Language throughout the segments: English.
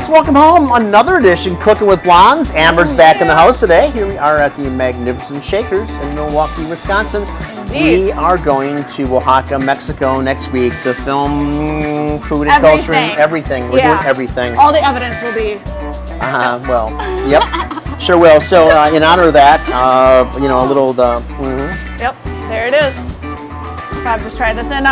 Welcome home. Another edition Cooking with Blondes. Amber's back in the house today. Here we are at the Magnificent Shakers in Milwaukee, Wisconsin. Indeed. We are going to Oaxaca, Mexico next week to film food and culture and everything. We're doing everything. All the evidence will be. Well, yep, sure will. So in honor of that, you know, a little Yep, there it is. I've just tried this. And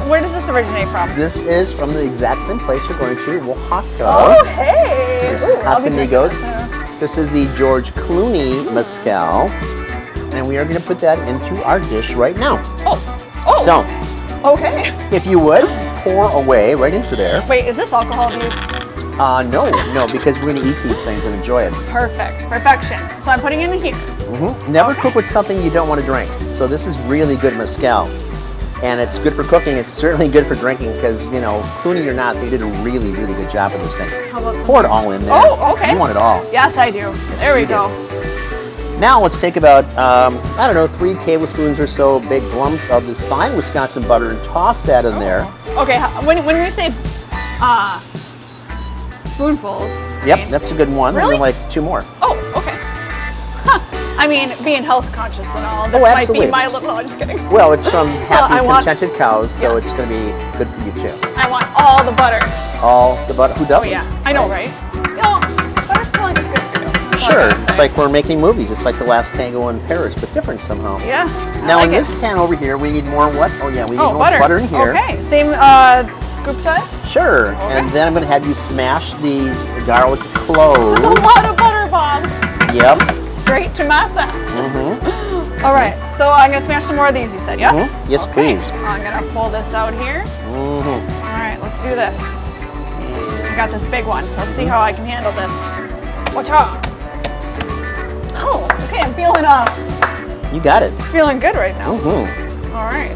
where does this originate from? This is from the exact same place we're going to, Oaxaca. Oh, hey! This is Casamigos. This is the George Clooney Mezcal. And we are going to put that into our dish right now. Oh. So, okay. If you would, pour away right into there. Wait, is this alcohol use? No, because we're going to eat these things and enjoy it. Perfect. Perfection. So I'm putting it in here. Never cook with something you don't want to drink. So this is really good mezcal. And it's good for cooking. It's certainly good for drinking because, you know, Clooney or not, they did a really, really good job with this thing. Pour it all in there. Oh, okay. You want it all. Yes, I do. Yes, there we go. Now let's take about, 3 tablespoons or so big lumps of this fine Wisconsin butter and toss that in there. Okay, when we say spoonfuls. Yep, that's a good one. Really? And then like 2 more. Oh, okay. I mean, being health conscious and all, this might be my little, no, I'm just kidding. Well, it's from happy, contented cows, so it's going to be good for you too. I want all the butter. All the butter? Who doesn't? Oh yeah, I know, right? You know, butter's probably just good for you. Sure, it's like we're making movies. It's like The Last Tango in Paris, but different somehow. Yeah. Now in this pan over here, we need more what? Oh yeah, we need more butter in here. Okay, same scoop size? Sure, and then I'm going to have you smash these garlic cloves. That's a lot of butter, Bob. Yep. Straight to masa. All right, so I'm gonna smash some more of these. You said, yes? Yes, please. I'm gonna pull this out here. All right, let's do this. I got this big one. Let's see how I can handle this. Watch out! Oh, okay. I'm feeling You got it. Feeling good right now. All right.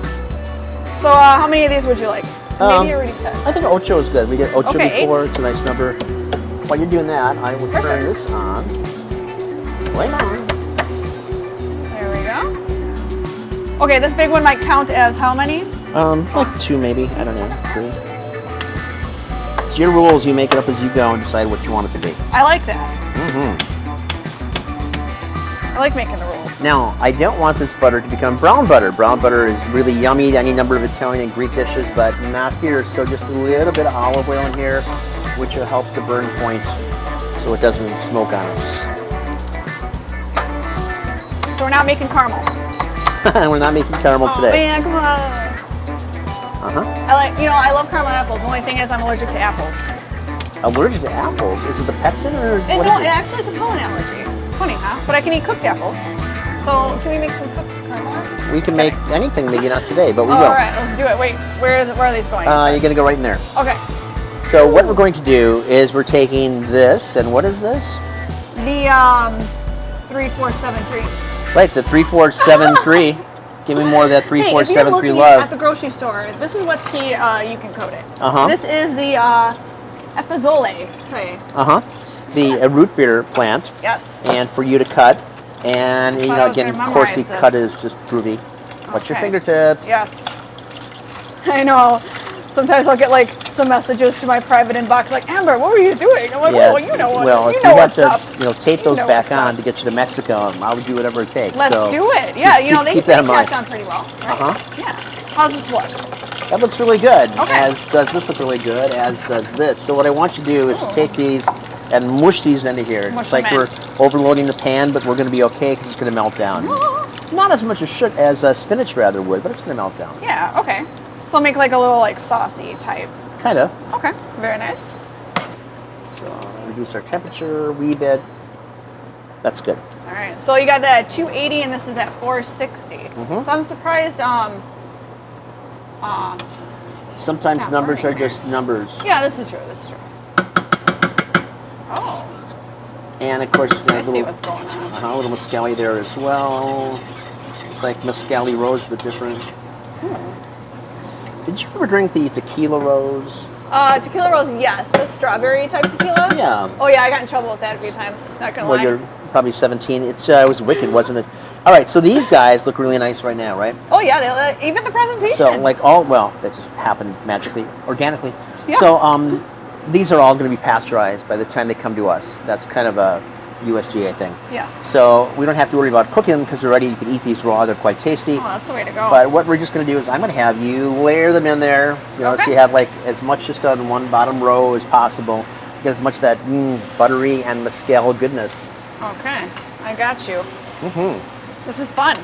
So how many of these would you like? Maybe you already said. I think ocho is good. We did ocho before. It's a nice number. While you're doing that, I will turn this on. Right on. There we go. Okay, this big one might count as how many? Like 2 maybe. I don't know. 3. It's your rules. You make it up as you go and decide what you want it to be. I like that. I like making the rules. Now, I don't want this butter to become brown butter. Brown butter is really yummy to any number of Italian and Greek dishes, but not here. So just a little bit of olive oil in here, which will help the burn point so it doesn't smoke on us. So we're not making caramel. We're not making caramel today. Man, come on. I love caramel apples. The only thing is I'm allergic to apples. Allergic to apples? Is it the pectin or what? No, it actually is a pollen allergy. Funny, huh? But I can eat cooked apples. So can we make some cooked caramel apples? We can make anything, maybe not today, but we will. All right, let's do it. Wait, where are these going? You're going to go right in there. Okay. So what we're going to do is we're taking this, and what is this? The 3473. Right, the 3473. Give me more of that 3473 love. At the grocery store, this is what you can code it. This is the epizole tray. The root beer plant. Yes. And for you to cut, and you know, again, of course, the cut is just groovy. Watch your fingertips. Yes. I know. Sometimes I'll get like some messages to my private inbox like, Amber, what were you doing? I'm like, well, you know what? Well, you if know you have what's to, up. tape those back on to get you to Mexico, I would do whatever it takes. Let's do it. Yeah, they catch on pretty well. Right? Yeah. How's this look? That looks really good. Okay. As does this look really good, as does this. So what I want you to do is to take these and mush these into here. It's like we're overloading the pan, but we're going to be okay because it's going to melt down. Not as much as spinach rather would, but it's going to melt down. Yeah, okay. So I'll make like a little like saucy type. Kind of. Okay, very nice. So reduce our temperature a wee bit. That's good. All right, so you got that at 280 and this is at 460. So I'm surprised. Sometimes numbers are just numbers. Yeah, this is true. Oh. And of course, I see what's going on. A little mescal there as well. It's like Mescali Rose, but different. Did you ever drink the Tequila Rose? Tequila Rose, yes. The strawberry type tequila? Yeah. Oh, yeah, I got in trouble with that a few times. Not gonna lie. You're probably 17. It was wicked, wasn't it? All right, so these guys look really nice right now, right? Oh, yeah, even the presentation. So, like, that just happened magically, organically. Yeah. So, these are all going to be pasteurized by the time they come to us. That's kind of a USDA thing. Yeah. So, we don't have to worry about cooking them because they're ready. You can eat these raw. They're quite tasty. Oh, that's the way to go. But what we're just going to do is I'm going to have you layer them in there, so you have like as much just on one bottom row as possible. Get as much of that buttery and mescal goodness. Okay, I got you. Mm-hmm. This is fun.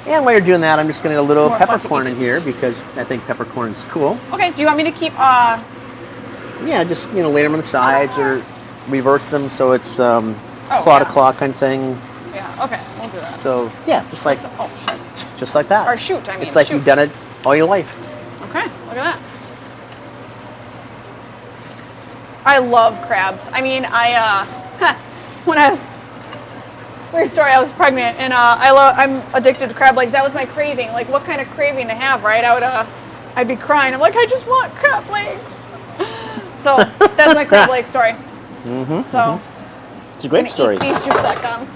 And while you're doing that, I'm just going to get a little More fun to peppercorn eat. in here because I think peppercorn is cool. Okay, do you want me to keep, Yeah, just, lay them on the sides or reverse them so it's claw to claw kind of thing. Yeah, okay, we'll do that. So, yeah, just like just like that. Or shoot, I mean. It's like you've done it all your life. Okay, look at that. I love crabs. I mean, when I was, weird story, I was pregnant and I'm addicted to crab legs. That was my craving. Like, what kind of craving to have, right? I'd be crying. I'm like, I just want crab legs. So that's my crab leg story. So it's a great story. Eat these juice that gum.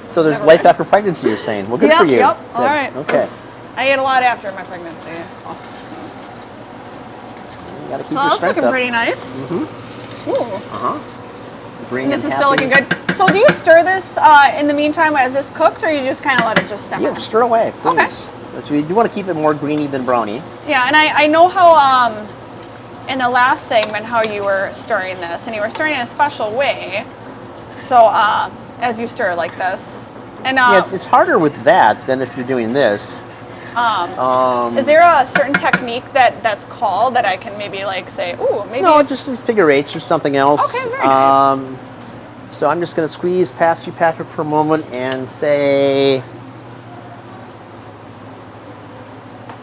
So there's life after pregnancy, you're saying. Well, good for you. Yep. Good. All right. Okay. I ate a lot after my pregnancy. You gotta keep Oh, your that's strength looking up. pretty nice. Ooh. Green This and is still happy. looking good. So do you stir this in the meantime as this cooks, or you just kind of let it just simmer? Yeah, stir away, please. Okay. We do want to keep it more greeny than browny. Yeah, and I know how in the last segment how you were stirring this, and you were stirring it in a special way. So as you stir like this, and Yeah, it's harder with that than if you're doing this. is there a certain technique that's called that I can maybe like say, ooh, maybe? No, just in figure eights or something else. Okay, very nice. So I'm just going to squeeze past you, Patrick, for a moment and say...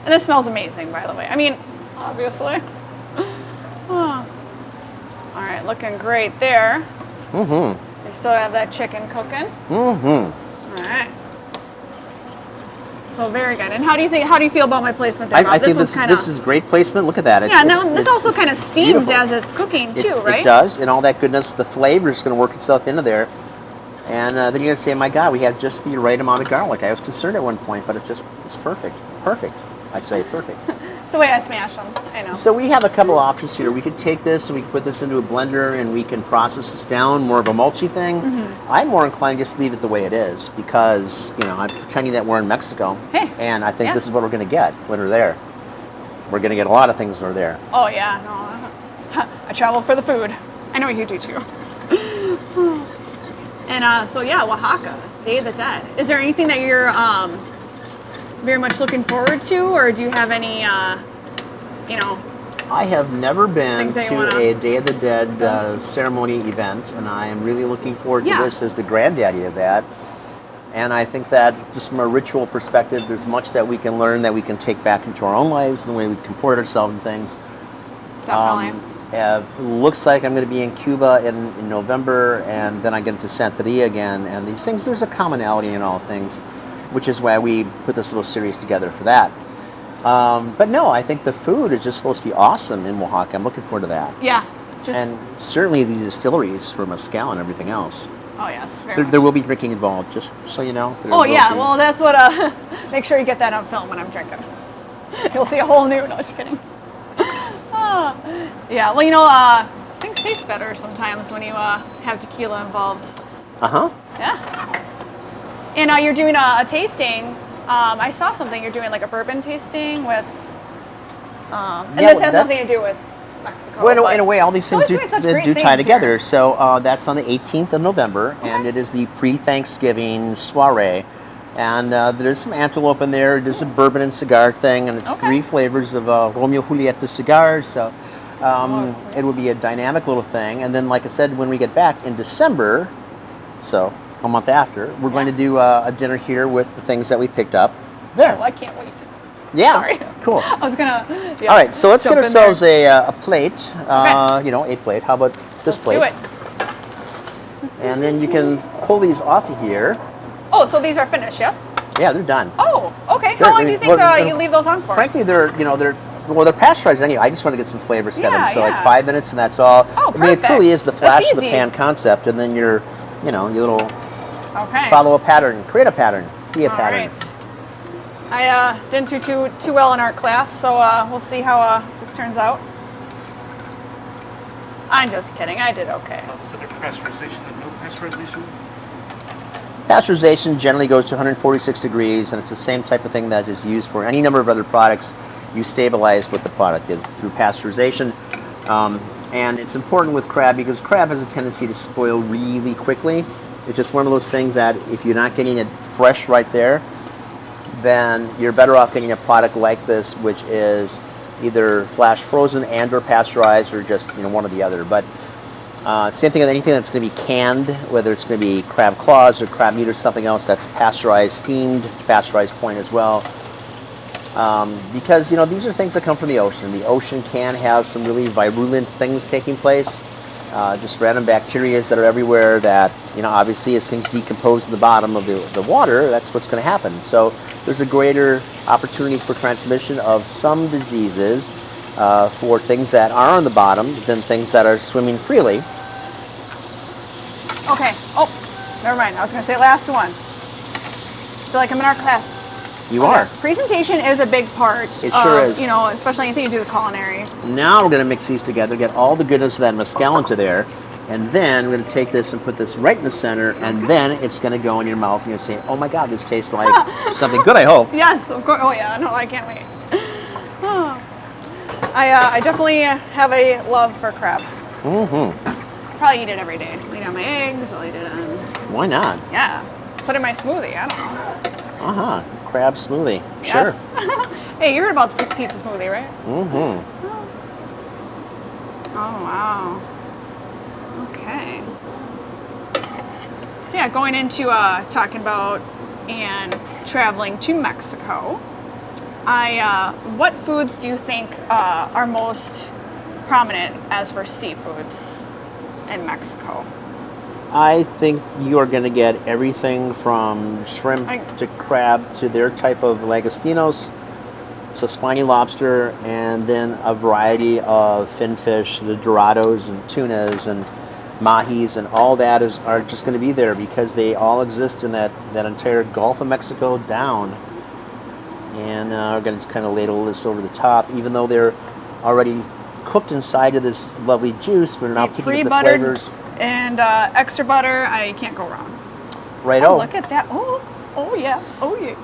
And it smells amazing, by the way. I mean, obviously. Oh. All right, looking great there. Mm-hmm. You still have that chicken cooking. Mm-hmm. All right. So very good. And how do you feel about my placement there, Rob? I think one's this is great placement. Look at that. Yeah, now this also kind of steams beautiful. as it's cooking too, right? It does, and all that goodness, the flavor is going to work itself into there. And then you're going to say, my God, we have just the right amount of garlic. I was concerned at one point, but it's perfect. Perfect. I'd say perfect. It's the way I smash them, I know. So we have a couple options here. We could take this and we could put this into a blender and we can process this down, more of a mulchy thing. I'm more inclined just to leave it the way it is because, I'm pretending that we're in Mexico. Hey. And I think this is what we're going to get when we're there. We're going to get a lot of things when we're there. Oh, yeah. No, I travel for the food. I know you do, too. And so, yeah, Oaxaca, Day of the Dead. Is there anything that you're very much looking forward to, or do you have any, I have never been Things that to you wanna- a Day of the Dead ceremony event, and I am really looking forward to Yeah. this as the granddaddy of that. And I think that just from a ritual perspective, there's much that we can learn that we can take back into our own lives and the way we comport ourselves and things. Definitely. Looks like I'm going to be in Cuba in November, and then I get into Santeria again. And these things, there's a commonality in all things, which is why we put this little series together for that. But no, I think the food is just supposed to be awesome in Oaxaca. I'm looking forward to that. Yeah. And certainly these distilleries for mezcal and everything else. Oh, yes. There will be drinking involved, just so you know. Oh, yeah. Well, that's what, make sure you get that on film when I'm drinking. You'll see a whole new, no, just kidding. Yeah, well, things taste better sometimes when you have tequila involved. Uh-huh. Yeah. And you're doing a tasting. I saw something. You're doing like a bourbon tasting with, and this has nothing to do with Mexico. Well, in a way, all these things do tie together. Here. So that's on the 18th of November, and it is the pre-Thanksgiving soiree. And there's some antelope in there. There's a bourbon and cigar thing, and it's 3 flavors of Romeo Julieta cigars. So it will be a dynamic little thing. And then, like I said, when we get back in December, so a month after, we're going to do a dinner here with the things that we picked up there. Oh, I can't wait. Yeah, Sorry. cool. I was gonna. Yeah, all right, so let's get ourselves a plate. Okay. A plate. How about this plate? Do it. And then you can pull these off of here. Oh, so these are finished, yes? Yeah, they're done. Oh, okay. How long do you think you leave those on for? Frankly, they're pasteurized anyway. I just want to get some flavor to them. So like 5 minutes and that's all. Oh, I mean, it truly is the flash of the easy. pan concept, and then your little okay. follow a pattern, create a pattern, be a pattern. Right. I didn't do too well in art class, so we'll see how this turns out. I'm just kidding. I did okay. So there's pasteurization and no pasteurization? Pasteurization generally goes to 146 degrees, and it's the same type of thing that is used for any number of other products. You stabilize what the product is through pasteurization. And it's important with crab because crab has a tendency to spoil really quickly. It's just one of those things that if you're not getting it fresh right there, then you're better off getting a product like this, which is either flash frozen and or pasteurized, or just one or the other. But same thing with anything that's going to be canned, whether it's going to be crab claws or crab meat or something else that's pasteurized, steamed to pasteurized point as well. Because these are things that come from the ocean. The ocean can have some really virulent things taking place, just random bacteria that are everywhere. That obviously, as things decompose in the bottom of the water, that's what's going to happen. So there's a greater opportunity for transmission of some diseases for things that are on the bottom than things that are swimming freely. Okay. Oh, never mind. I was going to say last one. I feel like I'm in art class. You are. Presentation is a big part. It sure is. Especially anything you do with culinary. Now we're going to mix these together, get all the goodness of that mezcal into there, and then we're going to take this and put this right in the center, and then it's going to go in your mouth, and you're saying, "Oh my God, this tastes like something good." I hope. Yes, of course. Oh yeah, no, I can't wait. Oh. I definitely have a love for crab. Mm-hmm. Probably eat it every day. I'll eat it on my eggs. I'll eat it on. Why not? Yeah. Put it in my smoothie. I don't know. Crab smoothie. Yes. Sure. Hey, you heard about the pizza smoothie, right? Mm-hmm. Oh, wow. Okay. So yeah, going into talking about and traveling to Mexico, what foods do you think are most prominent as for seafoods in Mexico? I think you are going to get everything from shrimp to crab to their type of langostinos, so spiny lobster, and then a variety of fin fish, the dorados and tunas and mahis, and all that are just going to be there because they all exist in that entire Gulf of Mexico down. And we're going to kind of ladle this over the top, even though they're already cooked inside of this lovely juice. We're now picking up the flavors. And extra butter, I can't go wrong. Right. Oh, look at that. Oh yeah. Oh yeah.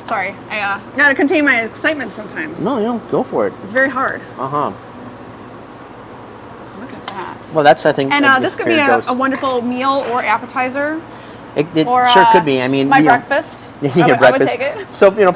Sorry, I gotta contain my excitement sometimes. No, go for it. It's very hard. Uh-huh. Look at that. Well, that's, I think... And this could be a wonderful meal or appetizer. It sure could be. I mean, my breakfast. Your breakfast. I would take it. So,